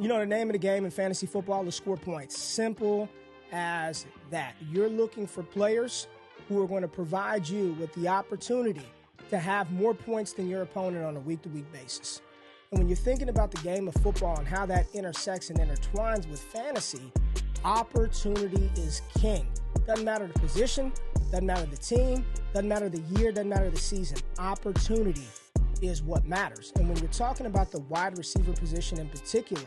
You know, the name of the game in fantasy football is score points. Simple as that. You're looking for players who are going to provide you with the opportunity to have more points than your opponent on a week-to-week basis. And when you're thinking about the game of football and how that intersects and intertwines with fantasy, opportunity is king. Doesn't matter the position, doesn't matter the team, doesn't matter the year, doesn't matter the season. Opportunity is what matters. And when you're talking about the wide receiver position in particular,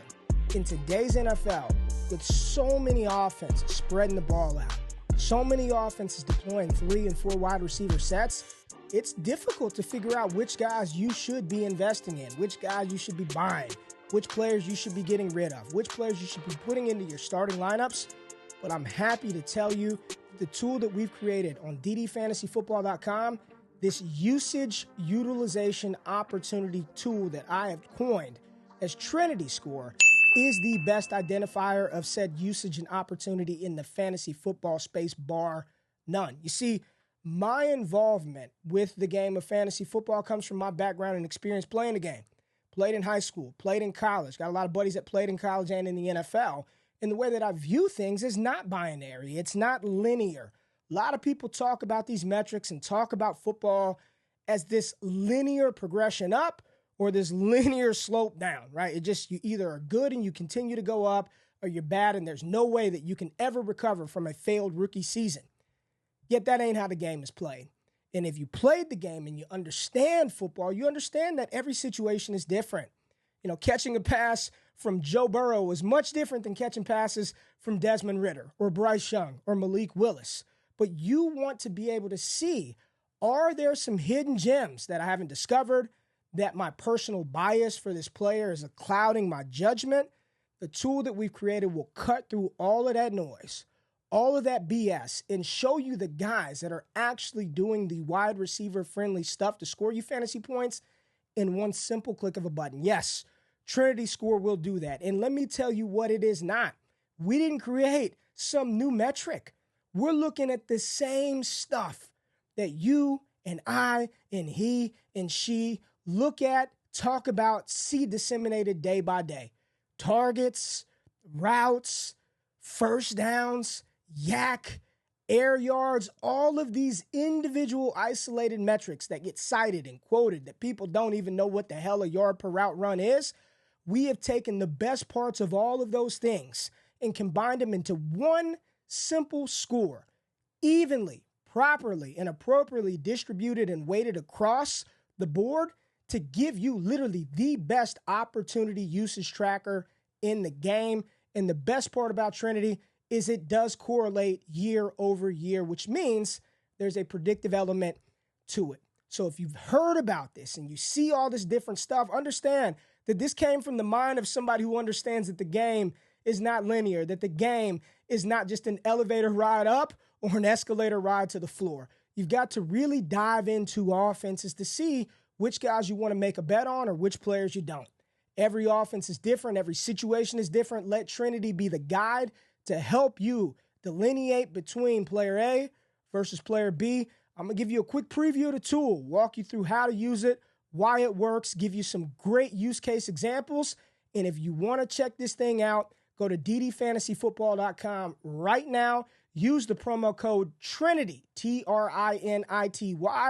in today's NFL, with so many offenses spreading the ball out, so many offenses deploying 3 and 4 wide receiver sets, it's difficult to figure out which guys you should be investing in, which guys you should be buying, which players you should be getting rid of, which players you should be putting into your starting lineups. But I'm happy to tell you the tool that we've created on ddfantasyfootball.com, this usage utilization opportunity tool that I have coined as Trinity Score, is the best identifier of said usage and opportunity in the fantasy football space, bar none. You see, my involvement with the game of fantasy football comes from my background and experience playing the game. Played in high school, played in college, got a lot of buddies that played in college and in the NFL. And the way that I view things is not binary. It's not linear. A lot of people talk about these metrics and talk about football as this linear progression up or this linear slope down, right? It just, you either are good and you continue to go up, or you're bad and there's no way that you can ever recover from a failed rookie season. Yet that ain't how the game is played. And if you played the game and you understand football, you understand that every situation is different. You know, catching a pass from Joe Burrow is much different than catching passes from Desmond Ridder or Bryce Young or Malik Willis. But you want to be able to see, are there some hidden gems that I haven't discovered, that my personal bias for this player is clouding my judgment? The tool that we've created will cut through all of that noise, all of that BS, and show you the guys that are actually doing the wide receiver friendly stuff to score you fantasy points in one simple click of a button. Yes, Trinity Score will do that. And let me tell you what it is not. We didn't create some new metric. We're looking at the same stuff that you and I and he and she look at, talk about, see disseminated day by day. Targets, routes, first downs, yak, air yards, all of these individual isolated metrics that get cited and quoted that people don't even know what the hell a yard per route run is. We have taken the best parts of all of those things and combined them into one simple score, evenly, properly, and appropriately distributed and weighted across the board to give you literally the best opportunity usage tracker in the game. And the best part about Trinity is it does correlate year over year, which means there's a predictive element to it. So if you've heard about this and you see all this different stuff, understand that this came from the mind of somebody who understands that the game is not linear, that the game is not just an elevator ride up or an escalator ride to the floor. You've got to really dive into offenses to see which guys you want to make a bet on or which players you don't. Every offense is different. Every situation is different. Let Trinity be the guide to help you delineate between player A versus player B. I'm going to give you a quick preview of the tool, walk you through how to use it, why it works, give you some great use case examples. And if you want to check this thing out, go to ddfantasyfootball.com right now. Use the promo code Trinity, TRINITY.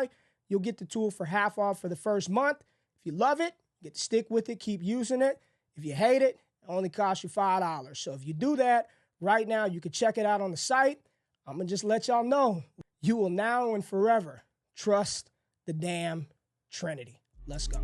You'll get the tool for half off for the first month. If you love it, you get to stick with it, keep using it. If you hate it, it only costs you $5. So if you do that right now, you can check it out on the site. I'm going to just let y'all know, you will now and forever trust the damn Trinity. Let's go.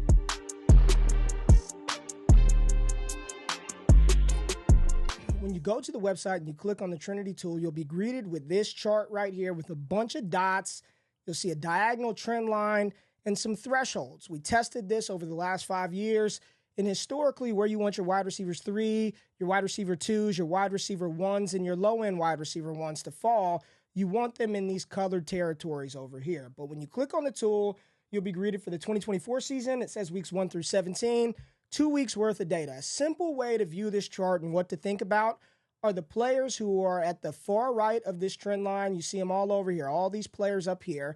When you go to the website and you click on the Trinity tool, you'll be greeted with this chart right here with a bunch of dots. You'll see a diagonal trend line and some thresholds. We tested this over the last 5 years. And historically, where you want your wide receivers 3, your wide receiver 2s, your wide receiver 1s, and your low-end wide receiver 1s to fall, you want them in these colored territories over here. But when you click on the tool, you'll be greeted for the 2024 season. It says weeks 1 through 17, 2 weeks worth of data. A simple way to view this chart and what to think about are the players who are at the far right of this trend line. You see them all over here, all these players up here.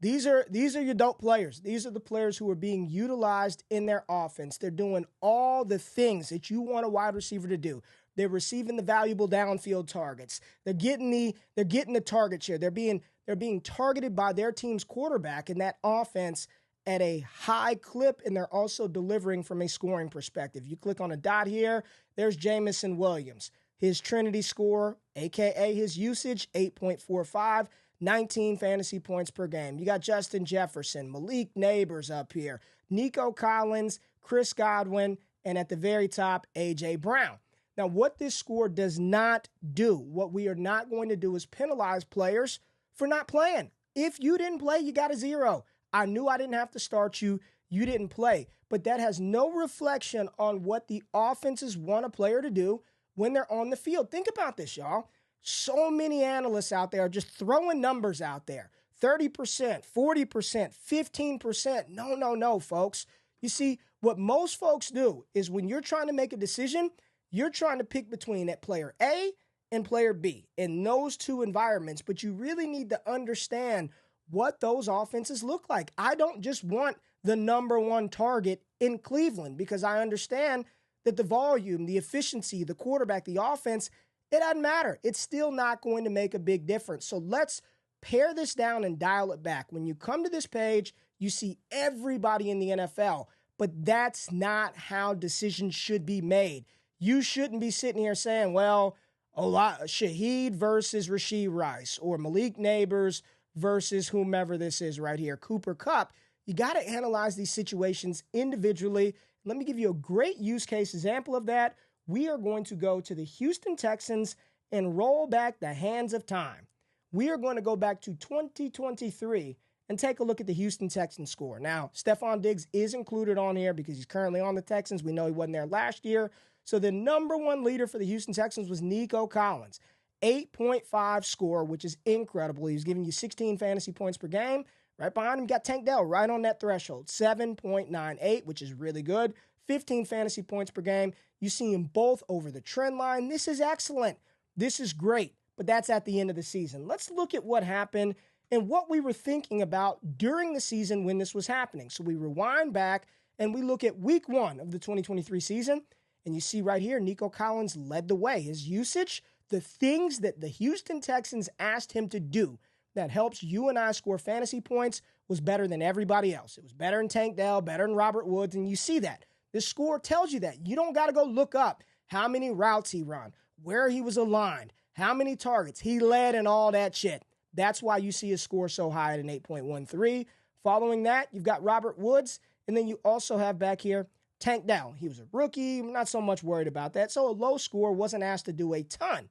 These are your dope players. These are the players who are being utilized in their offense. They're doing all the things that you want a wide receiver to do. They're receiving the valuable downfield targets. They're getting the target share. They're being targeted by their team's quarterback in that offense at a high clip, and they're also delivering from a scoring perspective. You click on a dot here, there's Jamison Williams. His Trinity score, a.k.a. his usage, 8.45, 19 fantasy points per game. You got Justin Jefferson, Malik Neighbors up here, Nico Collins, Chris Godwin, and at the very top, A.J. Brown. Now, what this score does not do, what we are not going to do is penalize players for not playing. If you didn't play, you got a 0. I knew I didn't have to start you. You didn't play. But that has no reflection on what the offenses want a player to do when they're on the field. Think about this, y'all. So many analysts out there are just throwing numbers out there. 30%, 40%, 15%. No, folks. You see, what most folks do is when you're trying to make a decision, you're trying to pick between that player A and player B in those two environments, but you really need to understand what those offenses look like. I don't just want the number one target in Cleveland because I understand that the volume, the efficiency, the quarterback, the offense, it doesn't matter. It's still not going to make a big difference. So let's pare this down and dial it back. When you come to this page, you see everybody in the NFL, but that's not how decisions should be made. You shouldn't be sitting here saying, well, Shaheed versus Rashee Rice or Malik Neighbors versus whomever this is right here, Cooper Kupp. You got to analyze these situations individually. Let me give you a great use case example of that. We are going to go to the Houston Texans and roll back the hands of time. We are going to go back to 2023 and take a look at the Houston Texans score. Now, Stephon Diggs is included on here because he's currently on the Texans. We know he wasn't there last year. So the number one leader for the Houston Texans was Nico Collins. 8.5 score, which is incredible. He's giving you 16 fantasy points per game. Right behind him, you got Tank Dell right on that threshold. 7.98, which is really good. 15 fantasy points per game. You see them both over the trend line. This is excellent. This is great. But that's at the end of the season. Let's look at what happened and what we were thinking about during the season when this was happening. So we rewind back and we look at week 1 of the 2023 season. And you see right here, Nico Collins led the way. His usage, the things that the Houston Texans asked him to do that helps you and I score fantasy points was better than everybody else. It was better than Tank Dell, better than Robert Woods, and you see that. This score tells you that. You don't got to go look up how many routes he run, where he was aligned, how many targets he led, and all that shit. That's why you see his score so high at an 8.13. Following that, you've got Robert Woods, and then you also have back here Tank Dell. He was a rookie, not so much worried about that. So a low score, wasn't asked to do a ton.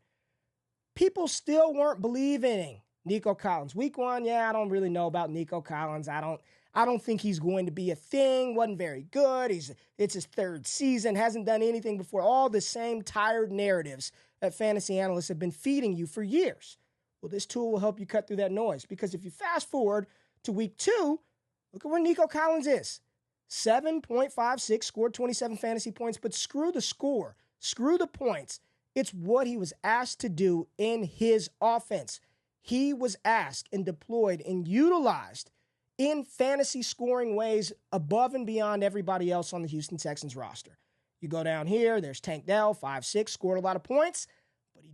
People still weren't believing Nico Collins. Week 1, I don't really know about Nico Collins. I don't think he's going to be a thing. Wasn't very good. It's his 3rd season. Hasn't done anything before. All the same tired narratives that fantasy analysts have been feeding you for years. Well, this tool will help you cut through that noise because if you fast forward to week 2, look at where Nico Collins is. 7.56, scored 27 fantasy points, but screw the score. Screw the points. It's what he was asked to do in his offense. He was asked and deployed and utilized in fantasy scoring ways above and beyond everybody else on the Houston Texans roster. You go down here, there's Tank Dell, 5'6", scored a lot of points,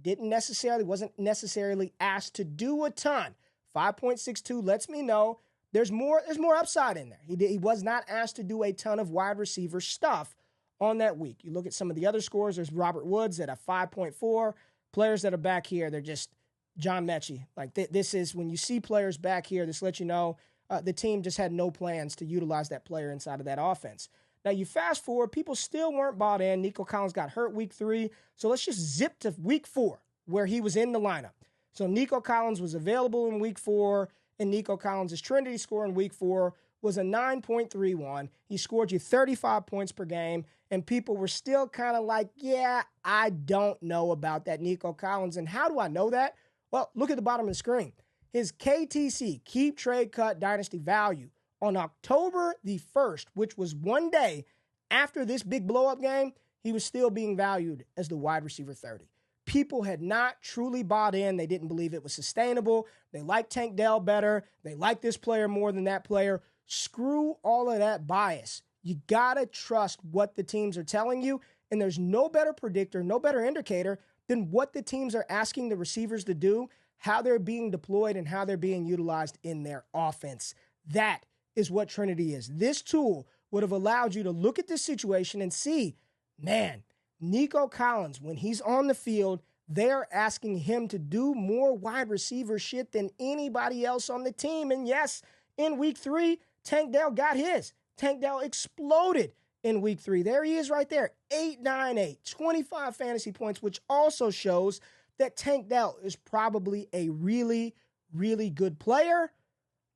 but he wasn't necessarily asked to do a ton. 5.62 lets me know there's more upside in there. He was not asked to do a ton of wide receiver stuff on that week. You look at some of the other scores, there's Robert Woods at a 5.4. Players that are back here, they're just John Mechie. Like this is when you see players back here, this lets you know the team just had no plans to utilize that player inside of that offense. Now you fast forward, people still weren't bought in. Nico Collins got hurt week 3. So let's just zip to week 4 where he was in the lineup. So Nico Collins was available in week 4, and Nico Collins' Trinity score in week 4 was a 9.31. He scored you 35 points per game, and people were still kind of like, I don't know about that Nico Collins. And how do I know that? Well, look at the bottom of the screen. His KTC, Keep Trade Cut Dynasty value, on October the 1st, which was one day after this big blow-up game, he was still being valued as the wide receiver 30. people had not truly bought in. They didn't believe it was sustainable. They liked Tank Dell better. They liked this player more than that player. Screw all of that bias. You got to trust what the teams are telling you, and there's no better predictor, no better indicator than what the teams are asking the receivers to do, how they're being deployed, and how they're being utilized in their offense. That is what Trinity is. This tool would have allowed you to look at this situation and see, man, Nico Collins, when he's on the field, they're asking him to do more wide receiver shit than anybody else on the team. And yes, in week 3, Tank Dell got his. Tank Dell exploded in week 3. There he is right there, 8-9-8, 25 fantasy points, which also shows that Tank Dell is probably a really, really good player.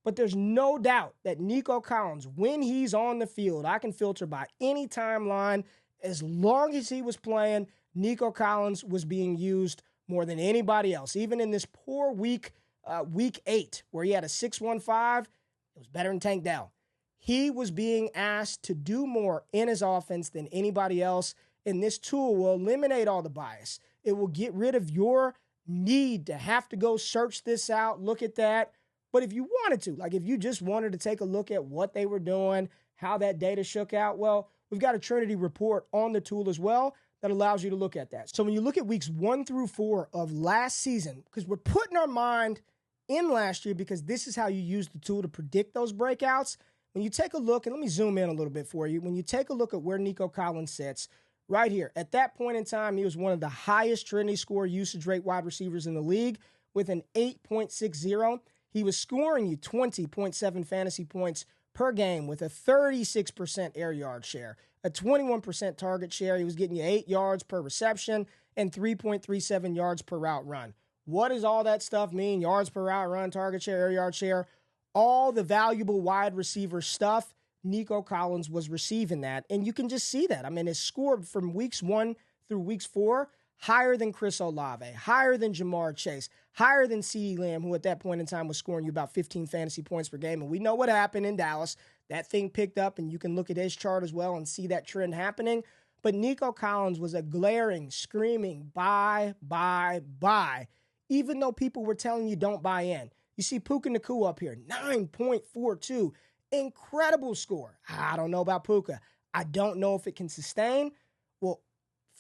But there's no doubt that Nico Collins, when he's on the field, I can filter by any timeline. As long as he was playing, Nico Collins was being used more than anybody else. Even in this poor week 8, where he had a 6.15, it was better than Tank Dell. He was being asked to do more in his offense than anybody else, and this tool will eliminate all the bias. It will get rid of your need to have to go search this out, look at that. But if you wanted to, like if you just wanted to take a look at what they were doing, how that data shook out, well, we've got a Trinity report on the tool as well that allows you to look at that. So when you look at weeks 1 through 4 of last season, because we're putting our mind in last year because this is how you use the tool to predict those breakouts. When you take a look, and let me zoom in a little bit for you. When you take a look at where Nico Collins sits, right here, at that point in time, he was one of the highest Trinity Score usage rate wide receivers in the league with an 8.60. He was scoring you 20.7 fantasy points per game with a 36% air yard share, a 21% target share. He was getting you 8 yards per reception and 3.37 yards per route run. What does all that stuff mean? Yards per route run, target share, air yard share, all the valuable wide receiver stuff. Nico Collins was receiving that, and you can just see that. I mean, his score from weeks 1 through weeks 4, higher than Chris Olave, higher than Jamar Chase, higher than CeeDee Lamb, who at that point in time was scoring you about 15 fantasy points per game. And we know what happened in Dallas. That thing picked up, and you can look at his chart as well and see that trend happening. But Nico Collins was a glaring, screaming, buy, even though people were telling you don't buy in. You see Puka Nacua up here, 9.42. Incredible score. I don't know about Puka. I don't know if it can sustain. Well,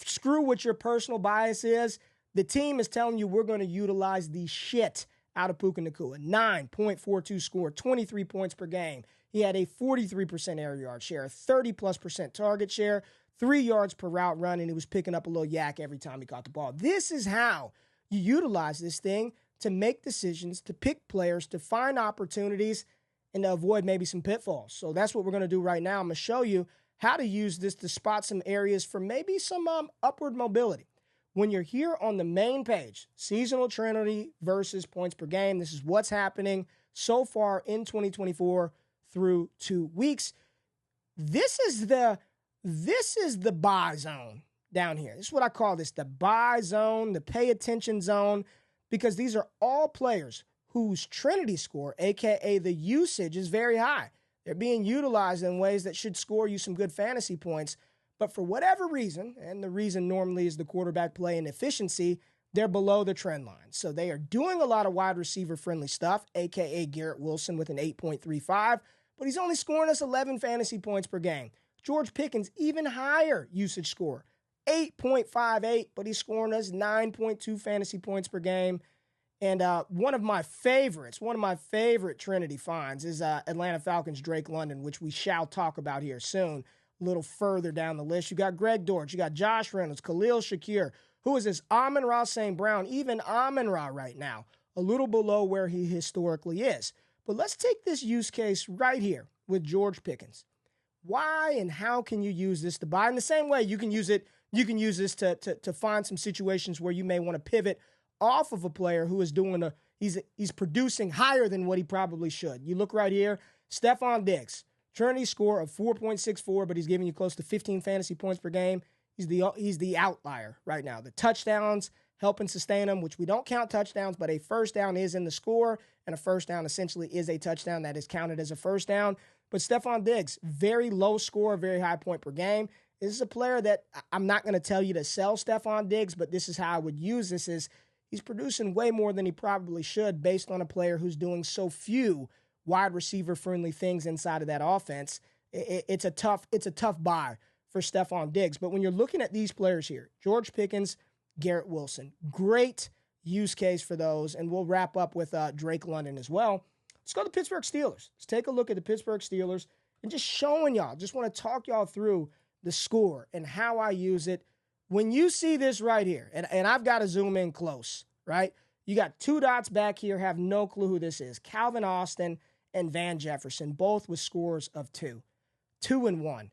screw what your personal bias is. The team is telling you we're going to utilize the shit out of Puka Nacua. 9.42 score, 23 points per game. He had a 43% air yard share, a 30+% target share, 3 yards per route run, and he was picking up a little yak every time he caught the ball. This is how you utilize this thing to make decisions, to pick players, to find opportunities, and to avoid maybe some pitfalls. So that's what we're going to do right now. I'm going to show you how to use this to spot some areas for maybe some upward mobility. When you're here on the main page, seasonal Trinity versus points per game, this is what's happening so far in 2024 through 2 weeks. This is the buy zone down here. This is what I call this, the buy zone, the pay attention zone, because these are all players whose Trinity score, aka the usage, is very high. They're being utilized in ways that should score you some good fantasy points. But for whatever reason, and the reason normally is the quarterback play and efficiency, they're below the trend line. So they are doing a lot of wide receiver friendly stuff, aka Garrett Wilson with an 8.35, but he's only scoring us 11 fantasy points per game. George Pickens, even higher usage score, 8.58, but he's scoring us 9.2 fantasy points per game. And one of my favorite Trinity finds is Atlanta Falcons' Drake London, which we shall talk about here soon, a little further down the list. You got Greg Dortch, you got Josh Reynolds, Khalil Shakir. Who is this? Amon-Ra St. Brown, even Amon-Ra right now, a little below where he historically is. But let's take this use case right here with George Pickens. Why and how can you use this to buy? In the same way, you can use this to find some situations where you may want to pivot off of a player who is he's producing higher than what he probably should. You look right here, Stephon Diggs, Trinity score of 4.64, but he's giving you close to 15 fantasy points per game. He's the outlier right now. The touchdowns helping sustain him, which we don't count touchdowns, but a first down is in the score, and a first down essentially is a touchdown that is counted as a first down. But Stephon Diggs, very low score, very high point per game. This is a player that I'm not going to tell you to sell Stephon Diggs, but this is how I would use this is he's producing way more than he probably should based on a player who's doing so few wide receiver friendly things inside of that offense. It's a tough buy for Stephon Diggs. But when you're looking at these players here, George Pickens, Garrett Wilson, great use case for those. And we'll wrap up with Drake London as well. Let's go to the Pittsburgh Steelers. Let's take a look at the Pittsburgh Steelers and just showing y'all, just want to talk y'all through the score and how I use it. When you see this right here, and I've got to zoom in close, right? You got two dots back here, have no clue who this is. Calvin Austin and Van Jefferson, both with scores of 2 and 1.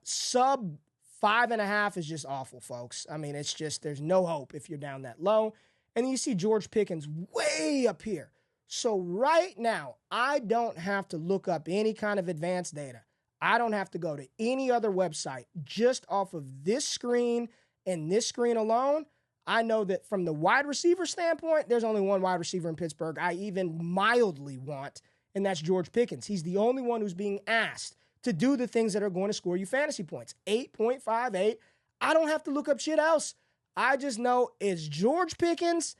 Sub 5.5 is just awful, folks. I mean, it's just, there's no hope if you're down that low. And then you see George Pickens way up here. So right now, I don't have to look up any kind of advanced data. I don't have to go to any other website. Just off of this screen and this screen alone, I know that from the wide receiver standpoint, there's only one wide receiver in Pittsburgh I even mildly want, and that's George Pickens. He's the only one who's being asked to do the things that are going to score you fantasy points. 8.58. I don't have to look up shit else. I just know it's George Pickens,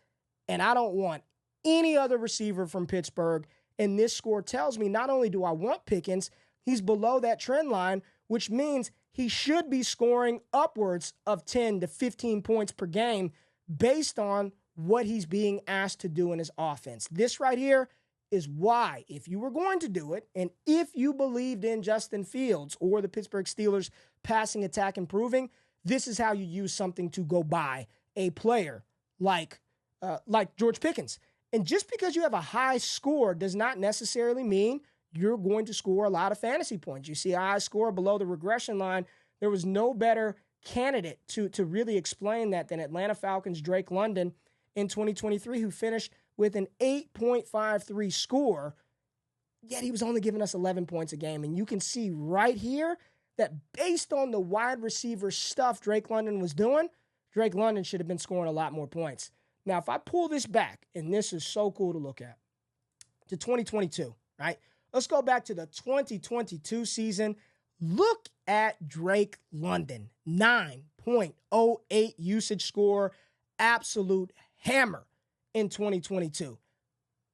and I don't want any other receiver from Pittsburgh. And this score tells me not only do I want Pickens, he's below that trend line, which means he should be scoring upwards of 10 to 15 points per game based on what he's being asked to do in his offense. This right here is why, if you were going to do it, and if you believed in Justin Fields or the Pittsburgh Steelers passing attack improving, this is how you use something to go buy a player like George Pickens. And just because you have a high score does not necessarily mean you're going to score a lot of fantasy points. You see a high score below the regression line. There was no better candidate to really explain that than Atlanta Falcons' Drake London in 2023, who finished with an 8.53 score, yet he was only giving us 11 points a game. And you can see right here that based on the wide receiver stuff Drake London was doing, Drake London should have been scoring a lot more points. Now, if I pull this back, and this is so cool to look at, to 2022, right? Let's go back to the 2022 season. Look at Drake London, 9.08 usage score, absolute hammer in 2022.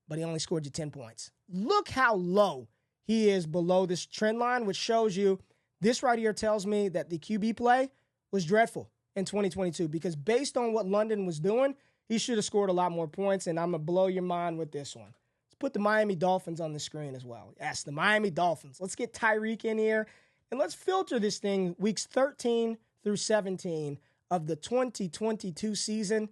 But he only scored you 10 points. Look how low he is below this trend line, which shows you this right here tells me that the QB play was dreadful in 2022 because based on what London was doing, he should have scored a lot more points, and I'm going to blow your mind with this one. Let's put the Miami Dolphins on the screen as well. Yes, the Miami Dolphins. Let's get Tyreek in here, and let's filter this thing weeks 13 through 17 of the 2022 season.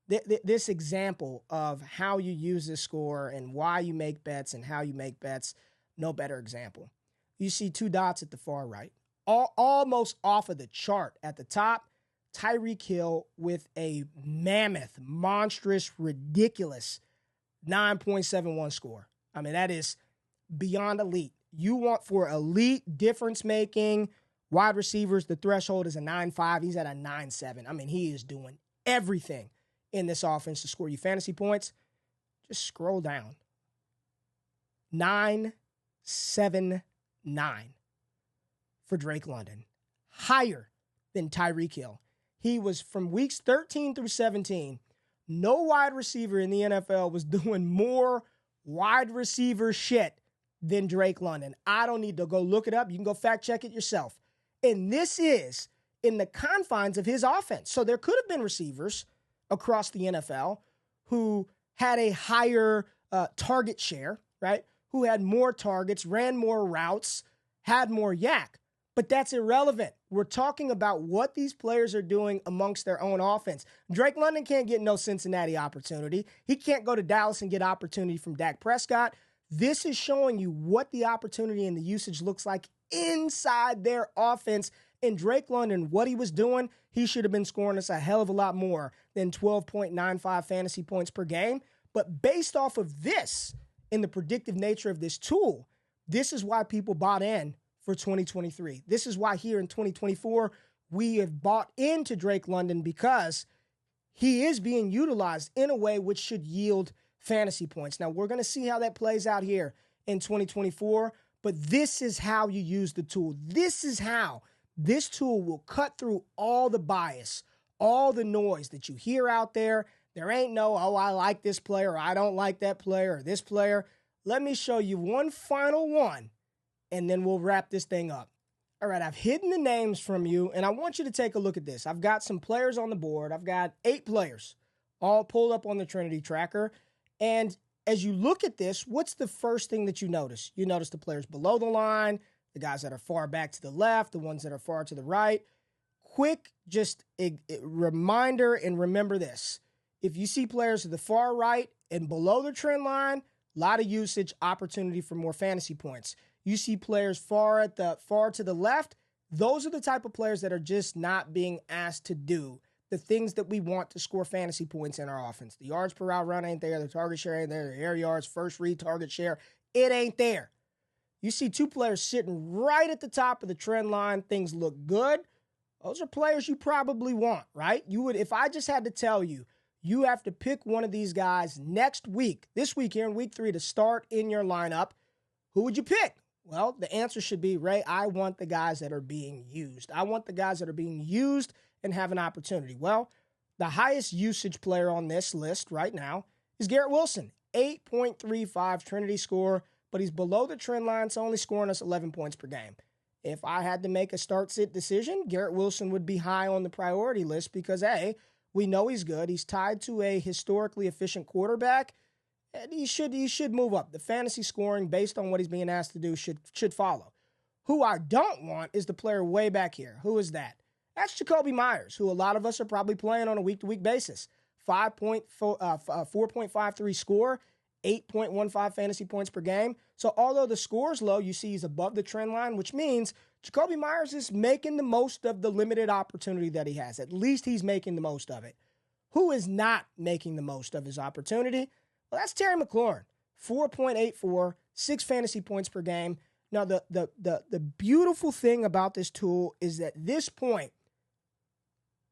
This example of how you use this score and why you make bets and how you make bets, no better example. You see two dots at the far right, almost off of the chart at the top. Tyreek Hill with a mammoth, monstrous, ridiculous 9.71 score. I mean, that is beyond elite. You want for elite difference-making wide receivers, the threshold is a 9.5. He's at a 9.7. I mean, he is doing everything in this offense to score you fantasy points. Just scroll down. 9.79 for Drake London. Higher than Tyreek Hill. He was from weeks 13 through 17. No wide receiver in the NFL was doing more wide receiver shit than Drake London. I don't need to go look it up. You can go fact check it yourself. And this is in the confines of his offense. So there could have been receivers across the NFL who had a higher target share, right? Who had more targets, ran more routes, had more yak. But that's irrelevant. We're talking about what these players are doing amongst their own offense. Drake London can't get no Cincinnati opportunity. He can't go to Dallas and get opportunity from Dak Prescott. This is showing you what the opportunity and the usage looks like inside their offense. And Drake London, what he was doing, he should have been scoring us a hell of a lot more than 12.95 fantasy points per game. But based off of this and the predictive nature of this tool, this is why people bought in for 2023. This is why here in 2024, we have bought into Drake London because he is being utilized in a way which should yield fantasy points. Now, we're going to see how that plays out here in 2024, but this is how you use the tool. This is how This tool will cut through all the bias, all the noise that you hear out there. There ain't no, oh, I like this player, or I don't like that player, or this player. Let me show you one final one, and then we'll wrap this thing up. All right, I've hidden the names from you, and I want you to take a look at this. I've got some players on the board. I've got 8 players all pulled up on the Trinity tracker. And as you look at this, what's the first thing that you notice? You notice the players below the line, the guys that are far back to the left, the ones that are far to the right. Quick, just a reminder and remember this. If you see players to the far right and below the trend line, a lot of usage, opportunity for more fantasy points. You see players far to the left, those are the type of players that are just not being asked to do the things that we want to score fantasy points in our offense. The yards per route run ain't there, the target share ain't there, the air yards, first read, target share, it ain't there. You see 2 players sitting right at the top of the trend line, things look good. Those are players you probably want, right? You would, if I just had to tell you, you have to pick one of these guys next week, this week here in week 3 to start in your lineup, who would you pick? Well, the answer should be, Ray, I want the guys that are being used. I want the guys that are being used and have an opportunity. Well, the highest usage player on this list right now is Garrett Wilson, 8.35 Trinity score, but he's below the trend line, so only scoring us 11 points per game. If I had to make a start-sit decision, Garrett Wilson would be high on the priority list because, A, we know he's good. He's tied to a historically efficient quarterback, and he should move up. The fantasy scoring, based on what he's being asked to do, should follow. Who I don't want is the player way back here. Who is that? That's Jakobi Meyers, who a lot of us are probably playing on a week-to-week basis. 4.53 score, 8.15 fantasy points per game. So although the score is low, you see he's above the trend line, which means Jakobi Meyers is making the most of the limited opportunity that he has. At least he's making the most of it. Who is not making the most of his opportunity? Well, that's Terry McLaurin, 4.84, 6 fantasy points per game. Now, the beautiful thing about this tool is that at this point,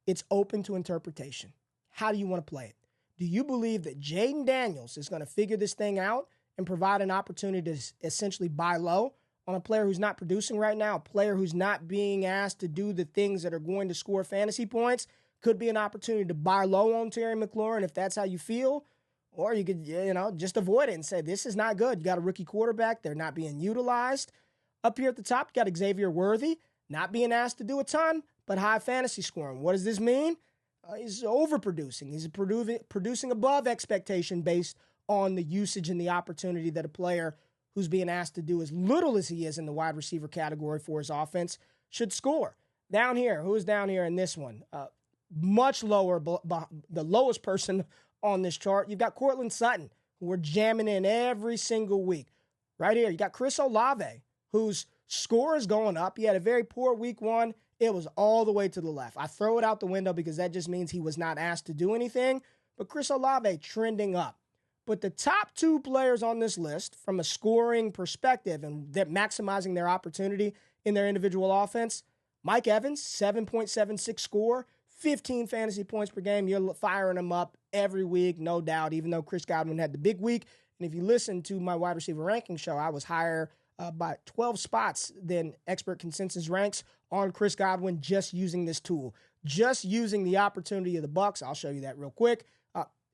it's open to interpretation. How do you want to play it? Do you believe that Jaden Daniels is going to figure this thing out and provide an opportunity to essentially buy low on a player who's not producing right now, a player who's not being asked to do the things that are going to score fantasy points? Could be an opportunity to buy low on Terry McLaurin if that's how you feel. Or you could, just avoid it and say, this is not good. You got a rookie quarterback. They're not being utilized. Up here at the top, you got Xavier Worthy, not being asked to do a ton, but high fantasy scoring. What does this mean? He's overproducing. He's producing above expectation based on the usage and the opportunity that a player who's being asked to do as little as he is in the wide receiver category for his offense should score. Down here, who is down here in this one? Much lower, the lowest person on this chart. You've got Cortland Sutton, who we're jamming in every single week. Right here, you got Chris Olave, whose score is going up. He had a very poor week 1. It was all the way to the left. I throw it out the window because that just means he was not asked to do anything. But Chris Olave trending up. But the top 2 players on this list from a scoring perspective and that maximizing their opportunity in their individual offense, Mike Evans, 7.76 score, 15 fantasy points per game. You're firing him up every week, no doubt, even though Chris Godwin had the big week. And if you listen to my wide receiver ranking show, I was higher by 12 spots than expert consensus ranks on Chris Godwin just using this tool, just using the opportunity of the Bucs. I'll show you that real quick.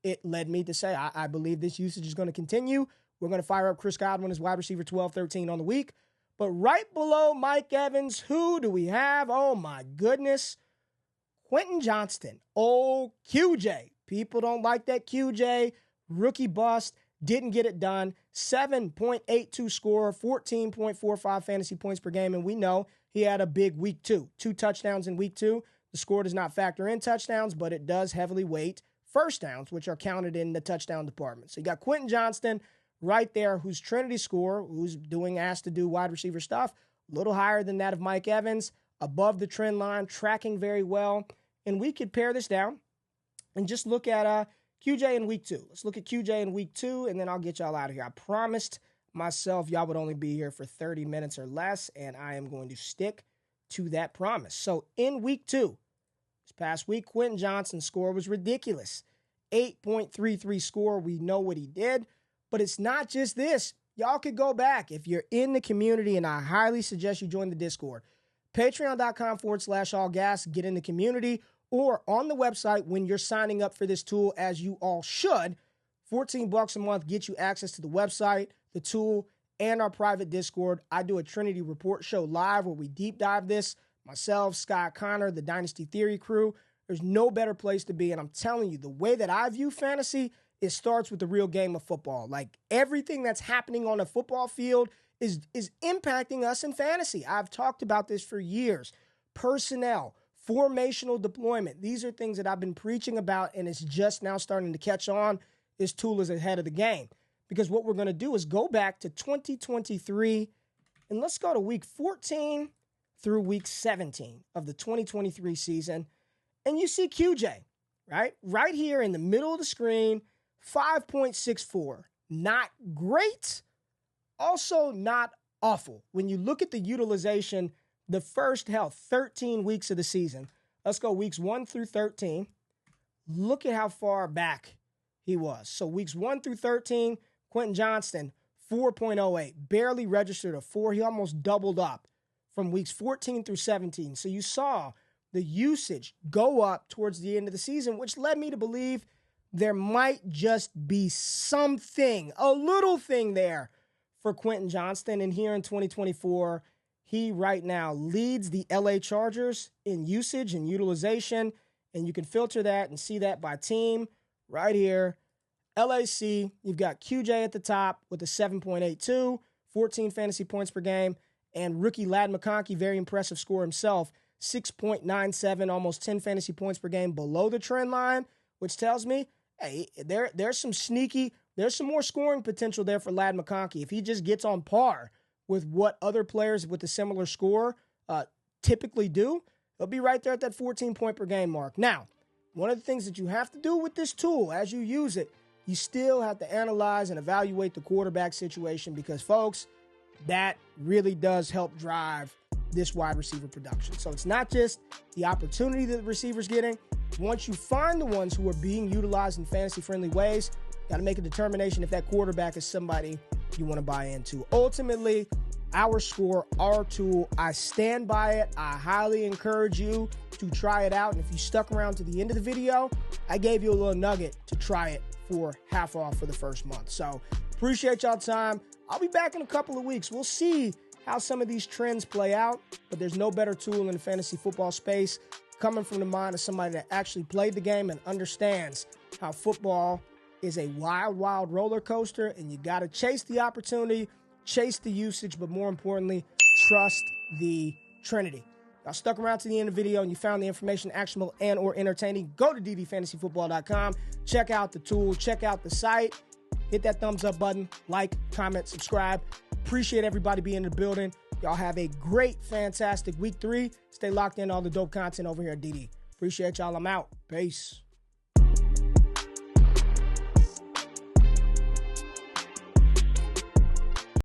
It led me to say I believe this usage is going to continue. We're going to fire up Chris Godwin as wide receiver 12, 13 on the week. But right below Mike Evans, who do we have? Oh, my goodness. Quentin Johnston. Oh, QJ. People don't like that QJ. Rookie bust. Didn't get it done. 7.82 score, 14.45 fantasy points per game. And we know he had a big week 2. 2 touchdowns in week 2. The score does not factor in touchdowns, but it does heavily weight first downs, which are counted in the touchdown department. So you got Quentin Johnston right there, whose Trinity score, who's asked to do wide receiver stuff, a little higher than that of Mike Evans, above the trend line, tracking very well. And we could pare this down and just look at QJ in week 2. Let's look at QJ in week 2, and then I'll get y'all out of here. I promised myself y'all would only be here for 30 minutes or less, and I am going to stick to that promise. So in week 2, this past week, Quentin Johnston's score was ridiculous. 8.33 score. We know what he did, but it's not just this. Y'all could go back if you're in the community, and I highly suggest you join the Discord. Patreon.com/ALLGAS. Get in the community, or on the website when you're signing up for this tool, as you all should. $14 a month gets you access to the website, the tool, and our private Discord. I do a Trinity Report show live where we deep dive this. Myself, Scott Connor, the Dynasty Theory crew. There's no better place to be. And I'm telling you, the way that I view fantasy, it starts with the real game of football. Like, everything that's happening on a football field is impacting us in fantasy. I've talked about this for years. Personnel, formational deployment. These are things that I've been preaching about, and it's just now starting to catch on. This tool is ahead of the game, because what we're going to do is go back to 2023, and let's go to week 14 through week 17 of the 2023 season. And you see QJ, right? Right here in the middle of the screen, 5.64. Not great, also not awful. When you look at the utilization, the first 13 weeks of the season, let's go weeks 1 through 13. Look at how far back he was. So weeks 1 through 13, Quentin Johnston, 4.08, barely registered a 4. He almost doubled up from weeks 14 through 17. So you saw the usage go up towards the end of the season, which led me to believe there might just be something, a little thing there for Quentin Johnston. And here in 2024, he right now leads the LA Chargers in usage and utilization. And you can filter that and see that by team right here. LAC, you've got QJ at the top with a 7.82, 14 fantasy points per game. And rookie Ladd McConkey, very impressive score himself, 6.97, almost 10 fantasy points per game below the trend line, which tells me, hey, there's some more scoring potential there for Ladd McConkey. If he just gets on par with what other players with a similar score typically do, he'll be right there at that 14 point per game mark. Now, one of the things that you have to do with this tool as you use it, you still have to analyze and evaluate the quarterback situation, because, folks, that really does help drive this wide receiver production. So it's not just the opportunity that the receiver's getting. Once you find the ones who are being utilized in fantasy-friendly ways, you got to make a determination if that quarterback is somebody you want to buy into. Ultimately, our score, our tool, I stand by it. I highly encourage you to try it out. And if you stuck around to the end of the video, I gave you a little nugget to try it for half off for the first month. So appreciate y'all time. I'll be back in a couple of weeks. We'll see how some of these trends play out, but there's no better tool in the fantasy football space coming from the mind of somebody that actually played the game and understands how football is a wild, wild roller coaster, and you got to chase the opportunity, chase the usage, but more importantly, trust the Trinity. Y'all stuck around to the end of the video and you found the information actionable and or entertaining, go to ddfantasyfootball.com, check out the tool, check out the site, hit that thumbs up button, like, comment, subscribe. Appreciate everybody being in the building. Y'all have a great, fantastic week 3. Stay locked in on all the dope content over here at DD. Appreciate y'all. I'm out. Peace.